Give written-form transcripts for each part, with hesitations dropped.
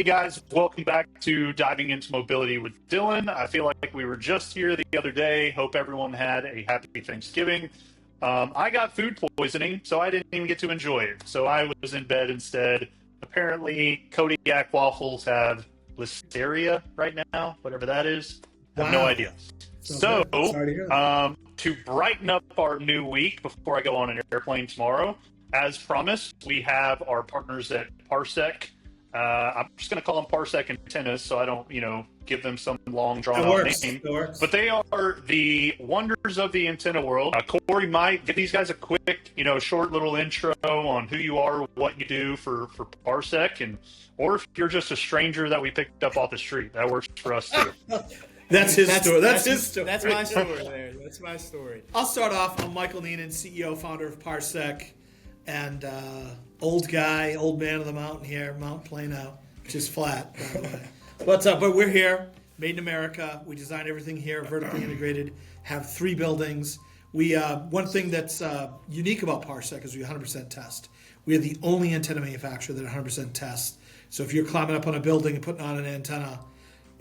guys, welcome back to Diving into Mobility with Dillon. I feel like we were just here the other day. Hope everyone had a happy Thanksgiving. I got food poisoning, so I didn't even get to enjoy it. So I was in bed instead. Apparently, Kodiak waffles have listeria right now, whatever that is. I have no idea. So, to brighten up our new week before I go on an airplane tomorrow, as promised, we have our partners at Parsec. I'm just going to call them Parsec Antennas, so I don't, give them some long drawn-out name. But they are the wonders of the antenna world. Corey might give these guys a quick, short little intro on who you are, what you do for Parsec, or if you're just a stranger that we picked up off the street, that works for us too. That's his story. That's his story. That's my story there. That's my story. I'll start off. I'm Michael Neenan, CEO, founder of Parsec, and old man of the mountain here, Mount Plano, which is flat, by the way. But we're here, made in America. We design everything here, vertically integrated, have 3 buildings. We one thing that's unique about Parsec is we 100% test. We are the only antenna manufacturer that 100% tests. So if you're climbing up on a building and putting on an antenna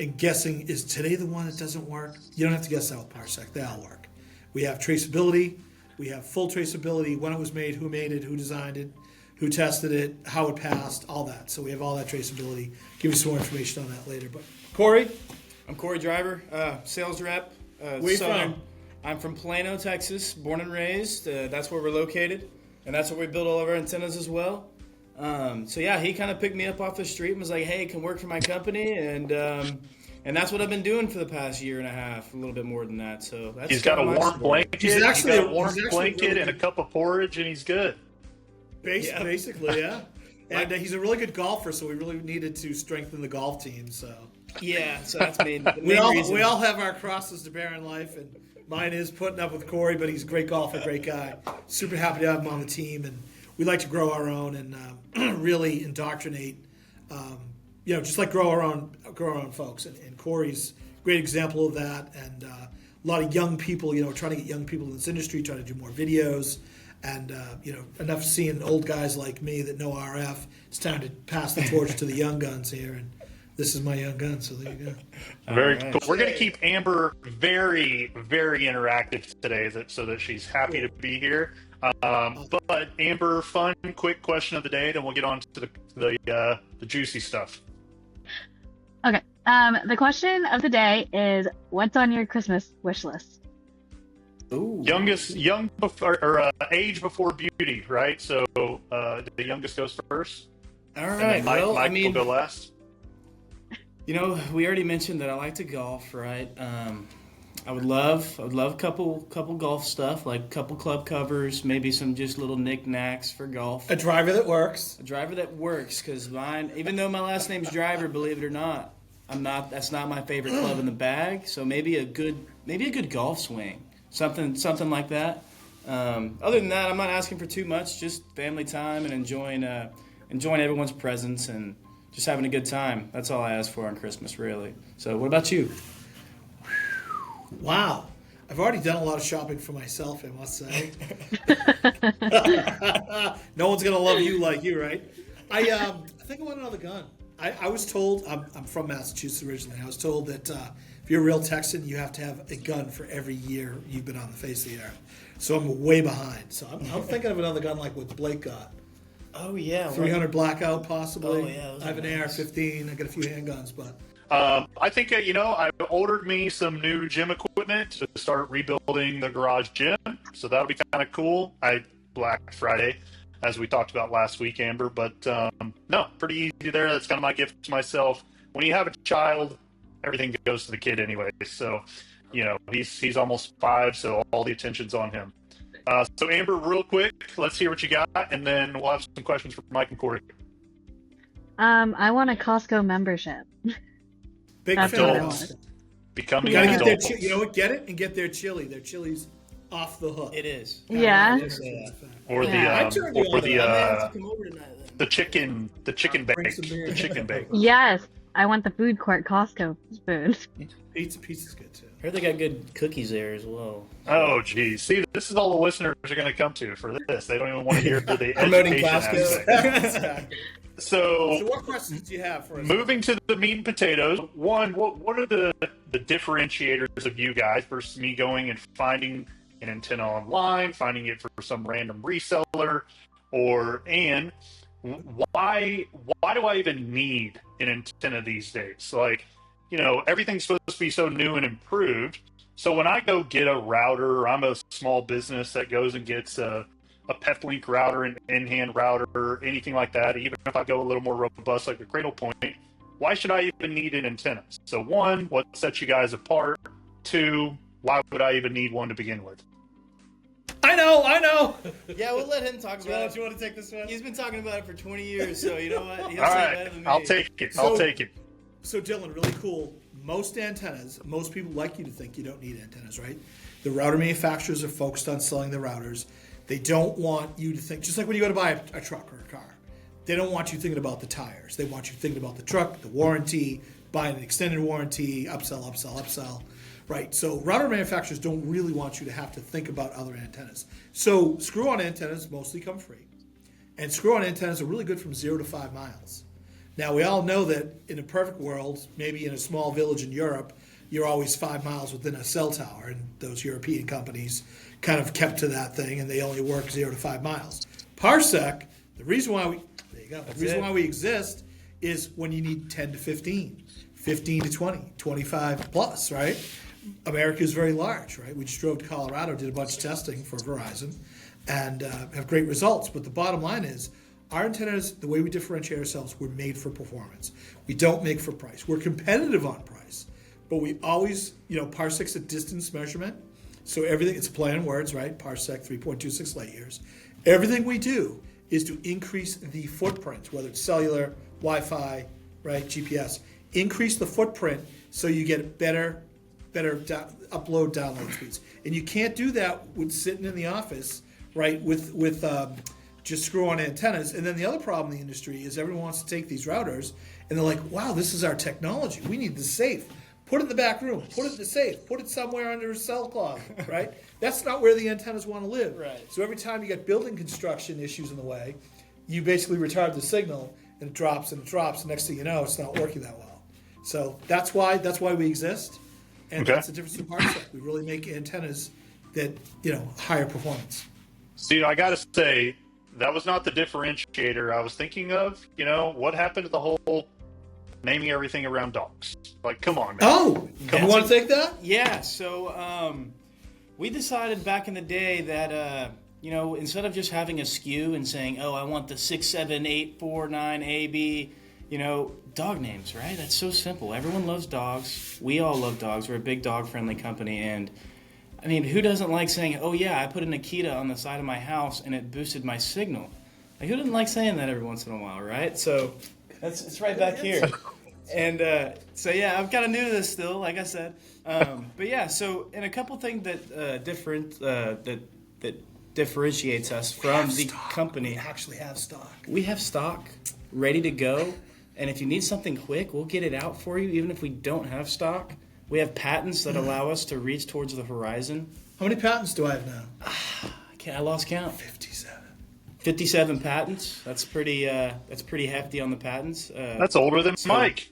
and guessing, is today the one that doesn't work? You don't have to guess that with Parsec. They all work. We have traceability. We have full traceability, when it was made, who made it, who designed it, who tested it, how it passed, all that. So we have all that traceability. Give you some more information on that later. But Corey? I'm Corey Driver, sales rep. Where you from? I'm from Plano, Texas, born and raised. That's where we're located, and that's where we build all of our antennas as well. So yeah, he kind of picked me up off the street and was like, "Hey, come work for my company," and that's what I've been doing for the past year and a half, a little bit more than that. So that's he's got a warm blanket. He's got a warm blanket and a cup of porridge, and he's good. Basically, yeah. And he's a really good golfer, so we really needed to strengthen the golf team. So yeah, so that's main we all have our crosses to bear in life, and mine is putting up with Corey, but he's a great golfer, great guy. Super happy to have him on the team, and we like to grow our own and really indoctrinate. Just like grow our own folks, and Corey's a great example of that. And a lot of young people, trying to get young people in this industry, trying to do more videos. And, enough seeing old guys like me that know RF. It's time to pass the torch to the young guns here. And this is my young gun, so there you go. Very cool. We're going to keep Amber very, very interactive today so that she's happy to be here. But Amber, fun, quick question of the day, then we'll get on to the juicy stuff. Okay. The question of the day is, what's on your Christmas wish list? Ooh. Age before beauty, right? So the youngest goes first. All right. Mike will go last. We already mentioned that I like to golf, right? I would love a couple golf stuff, like a couple club covers, maybe some just little knickknacks for golf. A driver that works. Because mine, even though my last name's Driver, believe it or not, that's not my favorite club in the bag. So maybe a good golf swing. Something like that. Other than that, I'm not asking for too much. Just family time and enjoying everyone's presence and just having a good time. That's all I ask for on Christmas, really. So, what about you? Wow, I've already done a lot of shopping for myself, I must say. No one's gonna love you like you, right? I think I want another gun. I was told, I'm from Massachusetts originally. I was told that if you're a real Texan, you have to have a gun for every year you've been on the face of the earth. So I'm way behind. So I'm thinking of another gun like what Blake got. Oh, yeah. 300 Blackout, possibly. Oh, yeah. I have an AR-15. I got a few handguns, but... I think, I ordered me some new gym equipment to start rebuilding the garage gym. So that'll be kind of cool. Black Friday, as we talked about last week, Amber. But, no, pretty easy there. That's kind of my gift to myself. When you have a child, everything goes to the kid anyway. So, he's almost 5, so all the attention's on him. So, Amber, real quick, let's hear what you got, and then we'll have some questions for Mike and Corey. I want a Costco membership. Big That's fan. what I want. Becoming You an gotta get adult. their you know what? Get it and get their chili. Their chili's off the hook. It is. Yeah. Or Yeah. the chicken bake. Yes, I want the food court Costco food. Pizza's good too. I heard they got good cookies there as well. Oh, geez. See, this is all the listeners are going to come to for this. They don't even want to hear the Promoting education Costco. aspect. So So what questions do you have for us? moving to the meat and potatoes. One, what are the differentiators of you guys versus me going and finding an antenna online, finding it for some random reseller, and why do I even need an antenna these days? Like, everything's supposed to be so new and improved. So when I go get a router, I'm a small business that goes and gets a PepLink router, an in-hand router, anything like that, even if I go a little more robust like a Cradle Point, why should I even need an antenna? So one, what sets you guys apart? Two, why would I even need one to begin with? I know. Yeah, we'll let him talk about Do you it. want to take this one? He's been talking about it for 20 years, so you know what? He'll All say it right, better than me. I'll take it. I'll take it. So Dillon, really cool. Most people like you to think you don't need antennas, right? The router manufacturers are focused on selling the routers. They don't want you to think, just like when you go to buy a truck or a car, they don't want you thinking about the tires. They want you thinking about the truck, the warranty, buying an extended warranty, upsell, right? So router manufacturers don't really want you to have to think about other antennas. So screw-on antennas mostly come free. And screw-on antennas are really good from 0 to 5 miles. Now, we all know that in a perfect world, maybe in a small village in Europe, you're always 5 miles within a cell tower, and those European companies kind of kept to that thing, and they only work 0 to 5 miles. Parsec, the reason why we exist is when you need 10 to 15, 15 to 20, 25 plus, right? America is very large, right? We just drove to Colorado, did a bunch of testing for Verizon, and have great results. But the bottom line is, our antennas, the way we differentiate ourselves, we're made for performance. We don't make for price. We're competitive on price, but we always, Parsec's a distance measurement. So everything, it's a play on words, right? Parsec, 3.26 light years. Everything we do is to increase the footprint, whether it's cellular, Wi-Fi, right, GPS. Increase the footprint so you get better upload, download speeds. And you can't do that with sitting in the office, right, with just screw-on antennas. And then the other problem in the industry is everyone wants to take these routers, and they're like, wow, this is our technology. We need the safe. Put it in the back room. Put it in the safe. Put it somewhere under a cell closet, right? That's not where the antennas want to live. Right. So every time you get building construction issues in the way, you basically retard the signal, and it drops and it drops. And next thing you know, it's not working that well. So that's why we exist, and that's the difference in Parsec. We really make antennas that higher performance. See, I got to say, that was not the differentiator I was thinking of. What happened to the whole naming everything around dogs? Like, come on, man. Oh, you want to take that? Yeah, so we decided back in the day that, instead of just having a SKU and saying, oh, I want the 67849AB, dog names, right? That's so simple. Everyone loves dogs. We all love dogs. We're a big dog-friendly company, and I mean, who doesn't like saying, oh, yeah, I put an Akita on the side of my house and it boosted my signal? Like, who doesn't like saying that every once in a while, right? So it's right back here. And so, yeah, I'm kind of new to this still, like I said. But, yeah, so and a couple things that that differentiates us from the company. We actually have stock. We have stock ready to go. And if you need something quick, we'll get it out for you, even if we don't have stock. We have patents that allow us to reach towards the horizon. How many patents do I have now? I lost count. 57 patents. That's pretty hefty on the patents. That's older than Mike.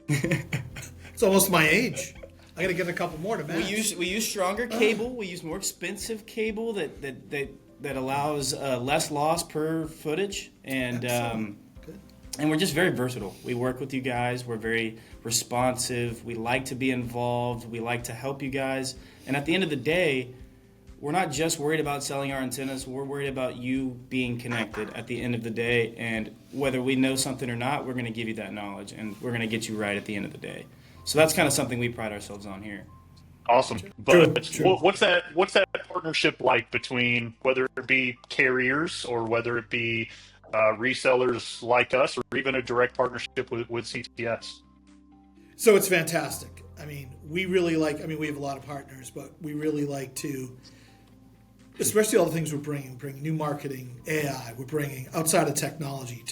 It's almost my age. I got to get a couple more to match. We use stronger cable. We use more expensive cable that allows less loss per footage, and we're just very versatile. We work with you guys. We're very responsive. We like to be involved. We like to help you guys. And at the end of the day, we're not just worried about selling our antennas. We're worried about you being connected at the end of the day. And whether we know something or not, we're going to give you that knowledge, and we're going to get you right at the end of the day. So that's kind of something we pride ourselves on here. Awesome. But what's that partnership like between whether it be carriers or whether it be resellers like us, or even a direct partnership with CTS? So it's fantastic. I mean, we have a lot of partners, but we really like to, especially all the things we're bringing new marketing, AI, we're bringing outside of technology.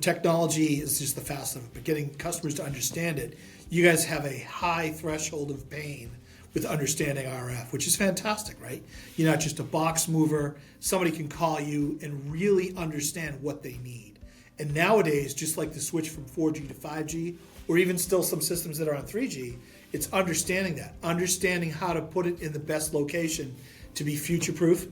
Technology is just the fast of it, but getting customers to understand it. You guys have a high threshold of pain with understanding RF, which is fantastic, right? You're not just a box mover. Somebody can call you and really understand what they need. And nowadays, just like the switch from 4G to 5G, or even still some systems that are on 3G, it's understanding that, understanding how to put it in the best location to be future-proof,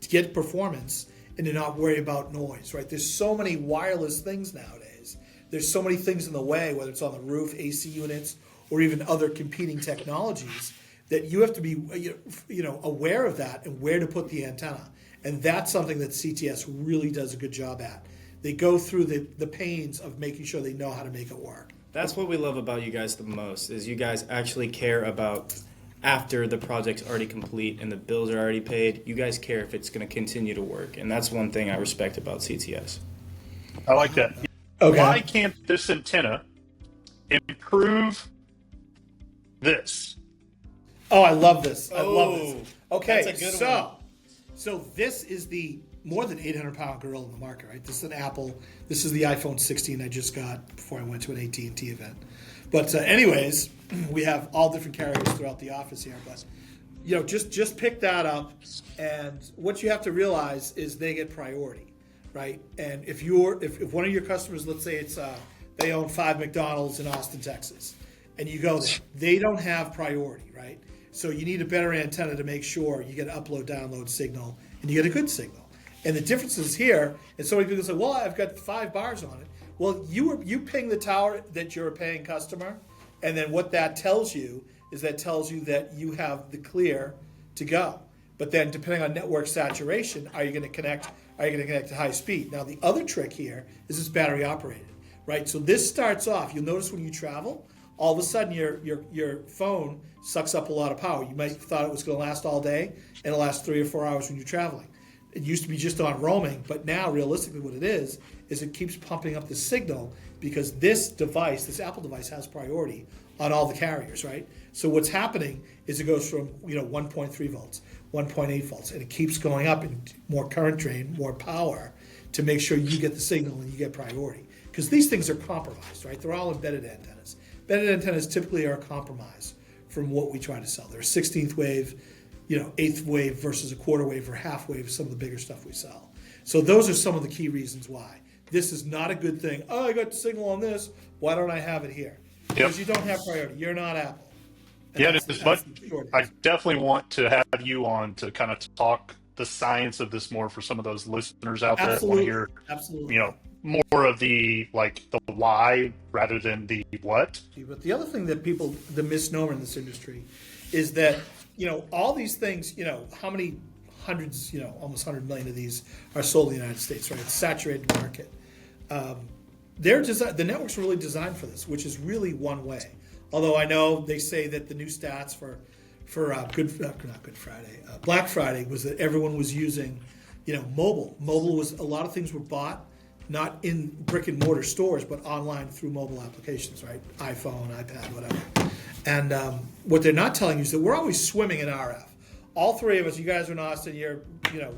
to get performance, and to not worry about noise, right? There's so many wireless things nowadays. There's so many things in the way, whether it's on the roof, AC units, or even other competing technologies, that you have to be aware of that and where to put the antenna. And that's something that CTS really does a good job at. They go through the pains of making sure they know how to make it work. That's what we love about you guys the most, is you guys actually care about after the project's already complete and the bills are already paid. You guys care if it's going to continue to work, and that's one thing I respect about CTS. I like that. Okay. Why can't this antenna improve this? Oh, I love this. I love this. Okay, that's a good one. So this is the more than 800-pound gorilla in the market, right? This is an Apple. This is the iPhone 16 I just got before I went to an AT&T event. But anyways, we have all different carriers throughout the office here. But just pick that up, and what you have to realize is they get priority, right? And if one of your customers, let's say it's they own 5 McDonald's in Austin, Texas, and you go there, they don't have priority, right? So you need a better antenna to make sure you get an upload-download signal and you get a good signal. And the difference is here, and so many people say, well, I've got 5 bars on it. Well, you ping the tower that you're a paying customer, and then what that tells you is that you have the clear to go. But then depending on network saturation, are you going to connect to high speed? Now the other trick here is it's battery operated, right? So this starts off, you'll notice when you travel, all of a sudden your phone sucks up a lot of power. You might have thought it was going to last all day, and it'll last 3 or 4 hours when you're traveling. It used to be just on roaming, but now realistically what it is it keeps pumping up the signal because this Apple device has priority on all the carriers, right? So what's happening is it goes from 1.3 volts, 1.8 volts, and it keeps going up in more current drain, more power to make sure you get the signal and you get priority. Because these things are compromised, right? They're all embedded antennas. Embedded antennas typically are a compromise from what we try to sell. They're 16th wave, 8th wave versus a quarter wave or half wave is some of the bigger stuff we sell. So those are some of the key reasons why. This is not a good thing. Oh, I got the signal on this. Why don't I have it here? Because you don't have priority. You're not Apple. And I definitely want to have you on to kind of talk the science of this more for some of those listeners out there that want to hear, more of the why rather than the what. But the other thing that the misnomer in this industry is that, all these things, how many hundreds, almost 100 million of these are sold in the United States, right? It's a saturated market. The network's really designed for this, which is really one way. Although I know they say that the new stats for Black Friday was that everyone was using, mobile. Mobile was, a lot of things were bought not in brick and mortar stores, but online through mobile applications, right? iPhone, iPad, whatever. And what they're not telling you is that we're always swimming in RF. All three of us, you guys are in Austin, you're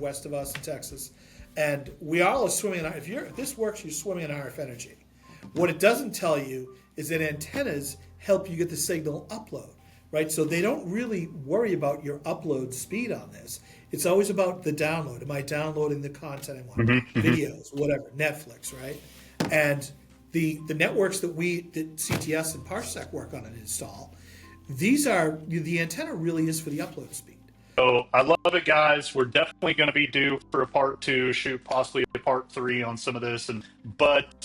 west of us in Texas, and we all are swimming in RF. If this works, you're swimming in RF energy. What it doesn't tell you is that antennas help you get the signal upload, right? So they don't really worry about your upload speed on this. It's always about the download. Am I downloading the content I want? Videos, whatever, Netflix, right? And the networks that CTS and Parsec work on and install, the antenna really is for the upload speed. So I love it, guys. We're definitely going to be due for a part 2, possibly a part 3 on some of this. But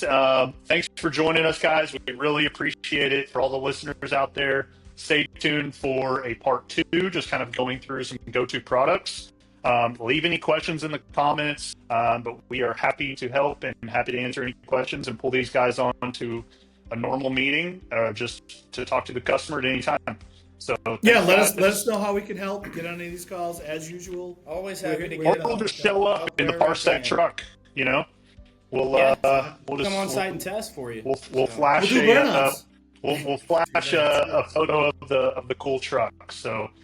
thanks for joining us, guys. We really appreciate it. For all the listeners out there, stay tuned for a part 2, just kind of going through some go-to products. Leave any questions in the comments, but we are happy to help and happy to answer any questions and pull these guys on to a normal meeting just to talk to the customer at any time. So let us know how we can help. Get on any of these calls as usual. Always happy to get. Or we'll just show up in the Parsec truck. We'll just come on site and test for you. We'll flash we'll flash a photo of the cool truck. So